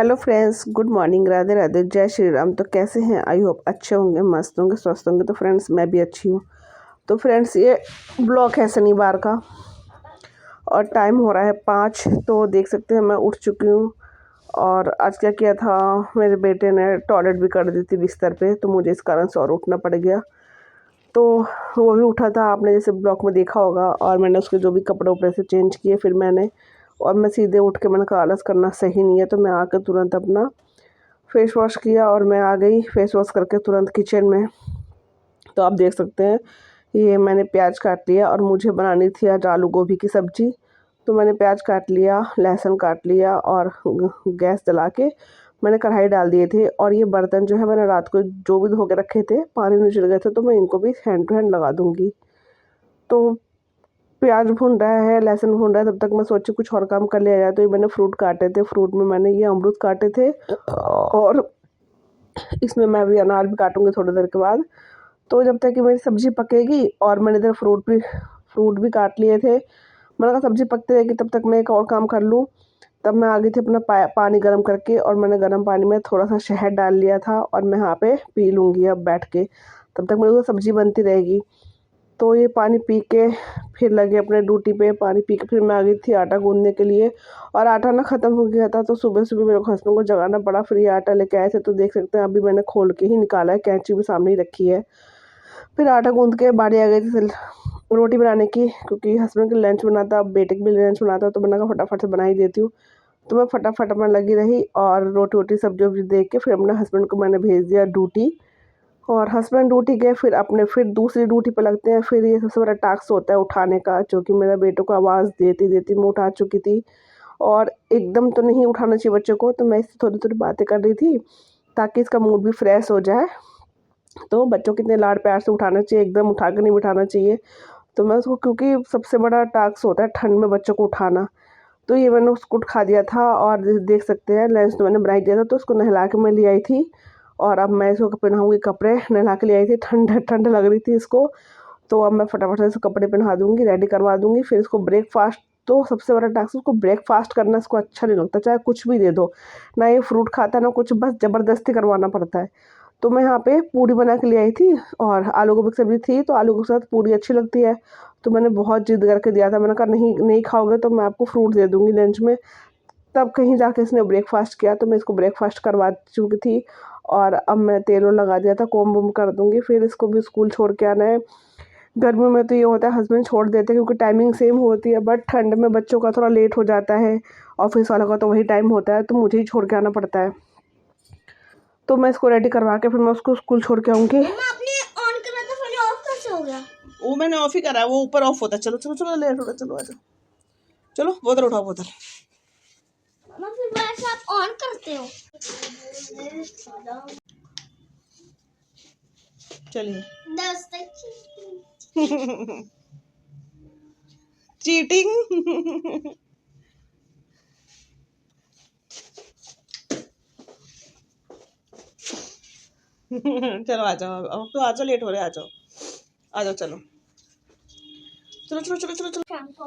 Hello friends, good morning, Radhe Radhe, जय श्री राम। तो कैसे हैं? आई होप अच्छे होंगे, मस्त होंगे, स्वस्थ होंगे। तो फ्रेंड्स मैं भी अच्छी हूँ। तो फ्रेंड्स ये ब्लॉग है शनिवार का और टाइम हो रहा है 5। तो देख सकते हैं मैं उठ चुकी हूँ। और आज क्या किया था, मेरे बेटे ने टॉयलेट भी कर दी थी बिस्तर पे, तो मुझे इस कारण से और उठना पड़ गया। तो वो भी उठा था, आपने जैसे ब्लॉग में देखा होगा। और मैंने उसके जो भी कपड़े उपड़े से चेंज किए, फिर मैं सीधे उठ के मैंने कहा आलस करना सही नहीं है, तो मैं आकर तुरंत अपना फेस वॉश किया और मैं आ गई फेस वॉश करके तुरंत किचन में। तो आप देख सकते हैं ये मैंने प्याज काट लिया और मुझे बनानी थी आज आलू गोभी की सब्ज़ी। तो मैंने प्याज काट लिया, लहसुन काट लिया और गैस जला के मैंने कढ़ाई डाल दिए थे। और ये बर्तन जो है मैंने रात को जो भी धो के रखे थे, पानी में चले गए थे, तो मैं इनको भी हैंड टू हैंड लगा दूँगी। तो प्याज भून रहा है, लहसुन भून रहा है, तब तक मैं सोची कुछ और काम कर लिया जाए। तो ये मैंने फ्रूट काटे थे, फ्रूट में मैंने ये अमरूद काटे थे और इसमें मैं अभी अनार भी काटूंगी थोड़ी देर के बाद। तो जब तक कि मेरी सब्ज़ी पकेगी, और मैंने इधर फ्रूट भी काट लिए थे। मैंने कहा सब्ज़ी पकती रहेगी, तब तक मैं एक और काम कर लूँ। तब मैं आ गई थी अपना पानी गर्म करके, और मैंने गर्म पानी में थोड़ा सा शहद डाल लिया था और मैं यहाँ पे पी लूँगी अब बैठ के। तब तक मेरी वो सब्ज़ी बनती रहेगी। तो ये पानी पी के फिर लगे अपने ड्यूटी पे। पानी पी के फिर मैं आ गई थी आटा गूँधने के लिए। और आटा ना ख़त्म हो गया था, तो सुबह सुबह मेरे हस्बैंड को जगाना पड़ा, फिर ये आटा लेके आए थे। तो देख सकते हैं अभी मैंने खोल के ही निकाला है, कैंची भी सामने ही रखी है। फिर आटा गूँध के बारी आ गई थी रोटी बनाने की, क्योंकि हस्बैंड के लंच बनाता, बेटे के भी लंच बनाता, तो मैंने कहा फटाफट से बना ही देती हूँ। तो मैं फटाफट में लगी रही और रोटी वोटी सब्जी वब्जी देख के फिर अपने हस्बैंड को मैंने भेज दिया ड्यूटी। और हस्बैंड ड्यूटी गए, फिर दूसरी ड्यूटी पे लगते हैं। फिर ये सबसे बड़ा टास्क होता है उठाने का, जो कि मेरे बेटे को आवाज़ देती देती मैं उठा चुकी थी। और एकदम तो नहीं उठाना चाहिए बच्चों को, तो मैं इससे थोड़ी थोड़ी बातें कर रही थी ताकि इसका मूड भी फ्रेश हो जाए। तो बच्चों को इतने लाड प्यार से उठाना चाहिए, एकदम उठा के नहीं बिठाना चाहिए। तो मैं उसको, क्योंकि सबसे बड़ा टास्क होता है ठंड में बच्चों को उठाना, तो ये मैंने उसको उठा दिया था। और देख सकते हैं लंच तो मैंने बना दिया था, तो उसको नहला के मैं ले आई थी। और अब मैं इसको पहनाऊँगी कपड़े, नहला के ले आई थी, ठंड ठंड लग रही थी इसको। तो अब मैं फटाफट से इसको कपड़े पहना दूँगी, रेडी करवा दूँगी। फिर इसको ब्रेकफ़ास्ट, तो सबसे बड़ा टास्क उसको ब्रेकफ़ास्ट करना इसको अच्छा नहीं लगता, चाहे कुछ भी दे दो। ना ये फ्रूट खाता ना कुछ, बस ज़बरदस्ती करवाना पड़ता है। तो मैं यहाँ पे पूड़ी बना के ले आई थी और आलू गोभी की सब्ज़ी थी, तो आलू के साथ पूड़ी अच्छी लगती है। तो मैंने बहुत ज़िद करके दिया था, मैंने कहा नहीं नहीं खाओगे तो मैं आपको फ्रूट दे दूँगी लंच में। तब कहीं जाके इसने ब्रेकफ़ास्ट किया, तो मैं इसको ब्रेकफ़ास्ट करवा चुकी थी। और अब मैं तेल वेल लगा दिया था, कोम वोम कर दूँगी। फिर इसको भी स्कूल छोड़ के आना है। गर्मियों में तो ये होता है हस्बैंड छोड़ देते हैं, क्योंकि टाइमिंग सेम होती है, बट ठंड में बच्चों का थोड़ा लेट हो जाता है। ऑफिस वालों का तो वही टाइम होता है, तो मुझे ही छोड़ के आना पड़ता है। तो मैं इसको रेडी करवा के फिर मैं उसको स्कूल छोड़ के आऊँगी। आपने ऑन करा था, फिर ऑफ कैसे हो गया? वो मैंने ऑफ ही करा है, वो ऊपर ऑफ होता है। चलो चलो चलो लेट हो रहा है, चलो आ जाओ, चलो बोतल उठाओ बोतल। मम्मा फिर वैसे आप ऑन करते हो? चलिए 10 तक चीटिंग। चलो आ जाओ, अब तो आ जाओ, लेट हो रहे, आ जाओ आ जाओ, चलो चलो चलो चलो चलो चलो। शाम को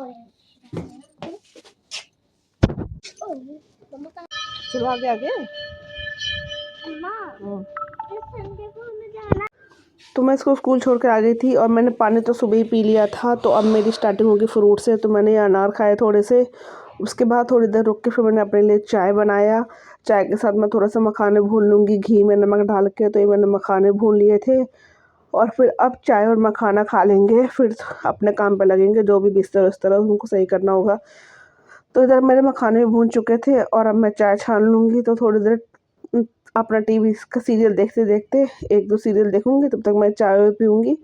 चलो आगे आगे। मम्मा इस संडे को हमें जाना। तो मैं इसको स्कूल छोड़ के आ गई थी और मैंने पानी तो सुबह ही पी लिया था। तो अब मेरी स्टार्टिंग होगी फ्रूट से। तो मैंने ये अनार खाए थोड़े से, उसके बाद थोड़ी देर रुक के फिर मैंने अपने लिए चाय बनाया। चाय के साथ मैं थोड़ा सा मखाने भून लूँगी घी में नमक डाल के। तो ये मैंने मखाने भून लिए थे और फिर अब चाय और मखाना खा लेंगे, फिर अपने काम पे लगेंगे, जो भी बिस्तर उस्तर है उनको सही करना होगा। तो इधर मेरे मखाने भी भून चुके थे और अब मैं चाय छान लूँगी। तो थोड़ी देर अपना टीवी का सीरियल देखते देखते 1-2 सीरियल देखूँगी, तब तक मैं चाय पीऊँगी।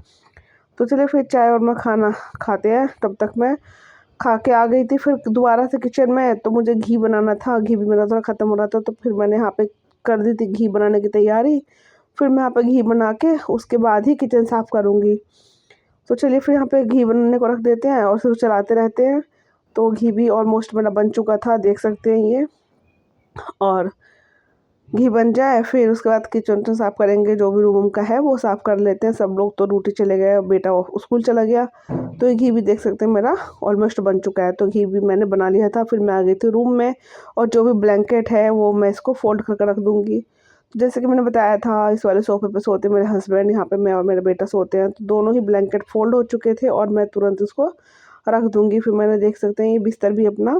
तो चलिए फिर चाय और मखाना खाते हैं। तब तक मैं खा के आ गई थी फिर दोबारा से किचन में। तो मुझे घी बनाना था, घी भी मेरा थोड़ा ख़त्म हो रहा था, तो फिर मैंने यहाँ पे कर दी थी घी बनाने की तैयारी। फिर मैं यहाँ पे घी बना के उसके बाद ही किचन साफ़ करूँगी। तो चलिए फिर यहाँ पे घी बनने को रख देते हैं और फिर चलाते रहते हैं। तो घी भी ऑलमोस्ट मेरा बन चुका था, देख सकते हैं ये। और घी बन जाए फिर उसके बाद किचन तो साफ़ करेंगे, जो भी रूम का है वो साफ़ कर लेते हैं। सब लोग तो ड्यूटी चले गए, बेटा स्कूल चला गया, तो ये घी भी देख सकते हैं मेरा ऑलमोस्ट बन चुका है। तो घी भी मैंने बना लिया था। फिर मैं आ गई थी रूम में, और जो भी ब्लैंकेट है वो मैं इसको फ़ोल्ड करके रख दूँगी। तो जैसे कि मैंने बताया था, इस वाले सोफ़े पे सोते मेरे हस्बैंड, यहाँ पे मैं और मेरा बेटा सोते हैं। तो दोनों ही ब्लैंकेट फ़ोल्ड हो चुके थे और मैं तुरंत उसको रख दूँगी। फिर मैंने देख सकते हैं ये बिस्तर भी अपना,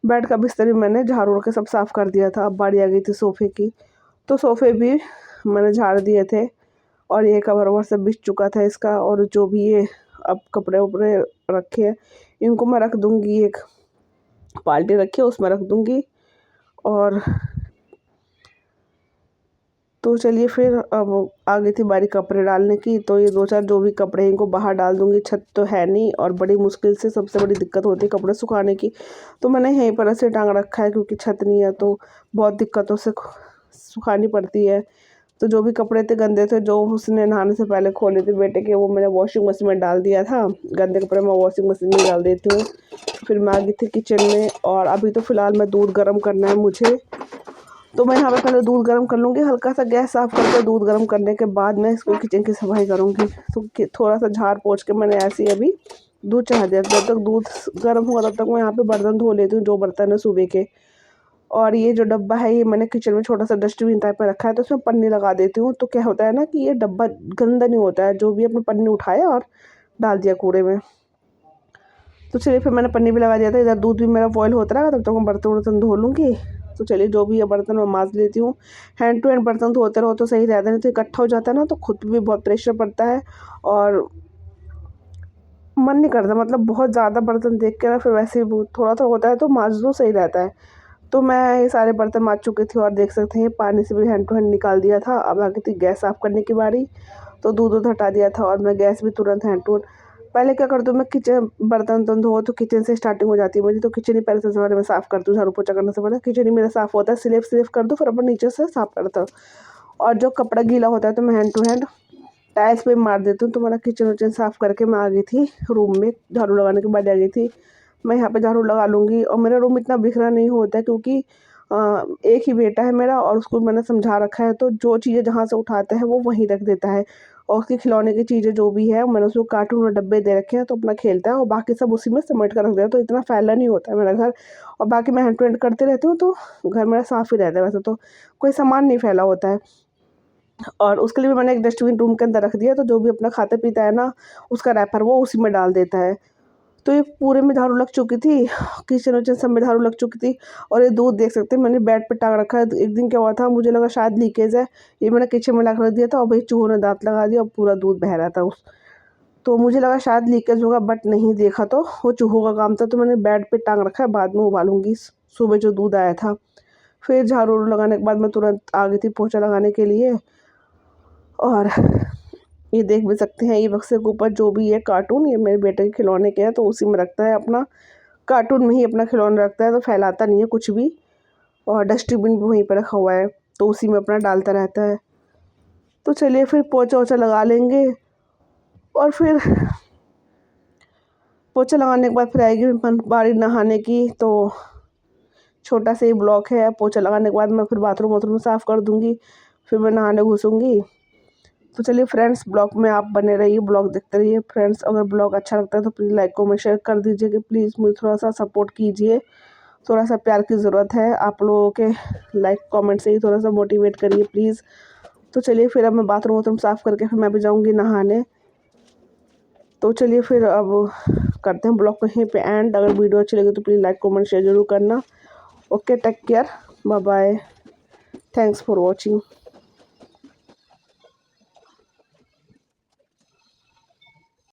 बेड का बिस्तर भी मैंने झाड़ू के सब साफ़ कर दिया था। अब बारी आ गई थी सोफ़े की। तो सोफ़े भी मैंने झाड़ दिए थे, और ये कवर ववर सब बिछ चुका था इसका। और जो भी ये अब कपड़े वपड़े रखे हैं, इनको मैं रख दूँगी, एक बाल्टी रखी है उसमें रख दूँगी। और तो चलिए फिर अब आ गई थी बारी कपड़े डालने की। तो ये 2-4 जो भी कपड़े हैं इनको बाहर डाल दूँगी। छत तो है नहीं, और बड़ी मुश्किल से, सबसे बड़ी दिक्कत होती है कपड़े सुखाने की। तो मैंने यहीं पर ऐसे टांग रखा है, क्योंकि छत नहीं है तो बहुत दिक्कतों से सुखानी पड़ती है। तो जो भी कपड़े थे गंदे थे, जो उसने नहाने से पहले खोले थे बेटे के, वो मैंने वॉशिंग मशीन में डाल दिया था। गंदे कपड़े मैं वॉशिंग मशीन में डाल देती हूँ। फिर मैं आ गई थी किचन में, और अभी तो फ़िलहाल मैं दूध गर्म करना है मुझे। तो मैं यहाँ पे पहले दूध गर्म कर लूँगी, हल्का सा गैस साफ़ करके दूध गर्म करने के बाद मैं इसको किचन की सफाई करूँगी। तो थोड़ा सा झाड़ पोंछ के मैंने ऐसे ही अभी दूध चढ़ा दिया। जब तक दूध गर्म होगा तब तक मैं यहाँ पे बर्तन धो लेती हूँ, जो बर्तन है सुबह के। और ये जो डब्बा है, ये मैंने किचन में छोटा सा डस्टबिन टाइप में रखा है, तो उसमें पन्नी लगा देती हूँ। तो क्या होता है ना कि ये डब्बा गंदा नहीं होता है, जो भी अपनी पन्नी उठाया और डाल दिया कूड़े में। तो चलिए फिर मैंने पन्नी भी लगा दिया था। इधर दूध भी मेरा बॉयल होता रहेगा, तब तक मैं बर्तन वर्तन धो लूँगी। तो चलिए जो भी है बर्तन मैं मांज लेती हूँ। हैंड टू हैंड बर्तन धोते रहो तो सही रहता है, नहीं तो इकट्ठा हो जाता है ना, तो खुद पे भी बहुत प्रेशर पड़ता है, और मन नहीं करता, मतलब बहुत ज़्यादा बर्तन देख के ना फिर वैसे ही थोड़ा-थोड़ा होता है, तो मांज दो सही रहता है। तो मैं ये सारे बर्तन मांज चुकी थी, और देख सकते हैं पानी से भी हैंड टू हैंड निकाल दिया था। अब आ गई थी गैस साफ़ करने की बारी। तो दूध हटा दिया था, और मैं गैस भी तुरंत हैंड टू हैंड, पहले क्या करती हूँ मैं, किचन बर्तन वर्तन धो तो किचन से स्टार्टिंग हो जाती है मेरी। तो किचन ही पहले सबसे पहले मैं साफ़ करती हूँ, झाड़ू पोछा करने से पहले किचन ही मेरा साफ़ होता है। स्लिप कर दो, फिर अपन नीचे से साफ़ करता हूँ। और जो कपड़ा गीला होता है तो मैं हैंड टू हैंड टाइल्स पे मार देती हूँ। तो मेरा किचन विचन साफ़ करके मैं आ गई थी रूम में, झाड़ू लगाने के बाद आ गई थी। मैं यहाँ पे झाड़ू लगा लूँगी, और मेरा रूम इतना बिखरा नहीं होता है, क्योंकि एक ही बेटा है मेरा, और उसको मैंने समझा रखा है, तो जो चीज़ें जहाँ से उठाता है वो वहीं रख देता है। और उसके खिलौने की चीज़ें जो भी है, मैंने उसको कार्टून और डब्बे दे रखे हैं, तो अपना खेलता है, और बाकी सब उसी में समेट कर रख दिया। तो इतना फैला नहीं होता है मेरा घर। और बाकी मैं हैंड टू हैंड करती रहती हूँ, तो घर मेरा साफ़ ही रहता है वैसे तो, कोई सामान नहीं फैला होता है। और उसके लिए भी मैंने एक डस्टबिन रूम के अंदर रख दिया, तो जो भी अपना खाता पीता है ना, उसका रैपर वो उसी में डाल देता है। तो ये पूरे में झाड़ू लग चुकी थी, किचन विचन सब में झाड़ू लग चुकी थी। और ये दूध देख सकते हैं मैंने बेड पे टांग रखा है। तो एक दिन क्या हुआ था, मुझे लगा शायद लीकेज है, ये मैंने किचन में ला कर रख दिया था, और भाई चूहों ने दांत लगा दिया और पूरा दूध बह रहा था उस। तो मुझे लगा शायद लीकेज होगा, बट नहीं, देखा तो वो चूहों का काम था। तो मैंने बेड पे टांग रखा है, बाद में उबालूंगी सुबह जो दूध आया था। फिर झाड़ू लगाने के बाद मैं तुरंत आ गई थी पोछा लगाने के लिए। और ये देख भी सकते हैं, ये बक्से के ऊपर जो भी है कार्टून, ये मेरे बेटे के खिलौने के हैं, तो उसी में रखता है अपना, कार्टून में ही अपना खिलौना रखता है, तो फैलाता नहीं है कुछ भी। और डस्टबिन भी वहीं पर रखा हुआ है, तो उसी में अपना डालता रहता है। तो चलिए फिर पोछा वोछा लगा लेंगे, और फिर पोछा लगाने के बाद फिर आएगी बारी नहाने की। तो छोटा सा ही ब्लॉक है, पोछा लगाने के बाद मैं फिर बाथरूम वाथरूम साफ़ कर दूँगी, फिर मैं नहाने घुसूँगी। तो चलिए फ्रेंड्स, ब्लॉग में आप बने रहिए, ब्लॉग देखते रहिए फ्रेंड्स। अगर ब्लॉग अच्छा लगता है तो प्लीज़ लाइक कमेंट शेयर कर दीजिए, कि प्लीज़ मुझे थोड़ा सा सपोर्ट कीजिए। थोड़ा सा प्यार की ज़रूरत है आप लोगों के, लाइक कमेंट से ही थोड़ा सा मोटिवेट करिए प्लीज़। तो चलिए फिर अब मैं बाथरूम वाथरूम साफ़ करके फिर मैं भी जाऊँगी नहाने। तो चलिए फिर अब करते हैं ब्लॉग को यहीं पे एंड। अगर वीडियो अच्छी लगी तो प्लीज़ लाइक कमेंट शेयर ज़रूर करना। Okay, take care, bye bye, thanks for watching.